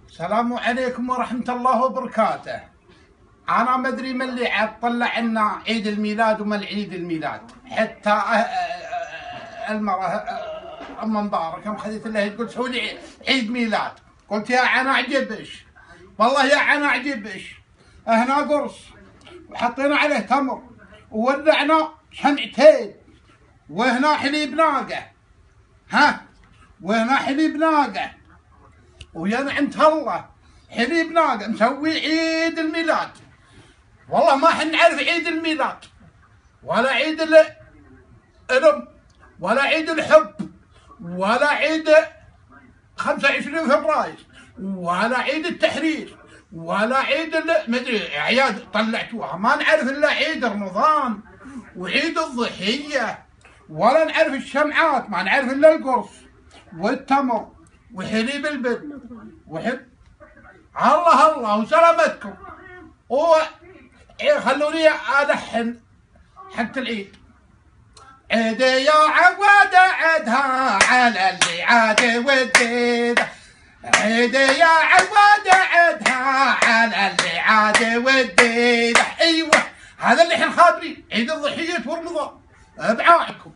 السلام عليكم ورحمة الله وبركاته. أنا ما أدري من اللي عاد طلع لنا عيد الميلاد وما عيد الميلاد، حتى المرأة أم مبارك أم خذيت الله تقول سوي لي عيد ميلاد، قلت يا عنا عجبش، والله يا عنا عجبش. هنا قرص وحطينا عليه تمر وولعنا شمعتين، وهنا حليب ناقة، وهنا حليب ناقة، ويا نعمة الله حليب ناقة مسوي عيد الميلاد. والله ما حنا نعرف عيد الميلاد ولا عيد الأم ولا عيد الحب ولا عيد 25 فبراير ولا عيد التحرير ولا عيد مدري اعياد طلعتوها، ما نعرف الا عيد رمضان وعيد الضحيه، ولا نعرف الشمعات، ما نعرف الا القرص والتمر وحليب البن الله وسلامتكم. خلوني الحن حق العيد. عيد يا عواد عدها على اللي عاد وديده، عيد يا عواد عدها على اللي عاد وديده. ايوه هذا اللي احنا خابرين، عيد الضحيه ورمضان بعاكم.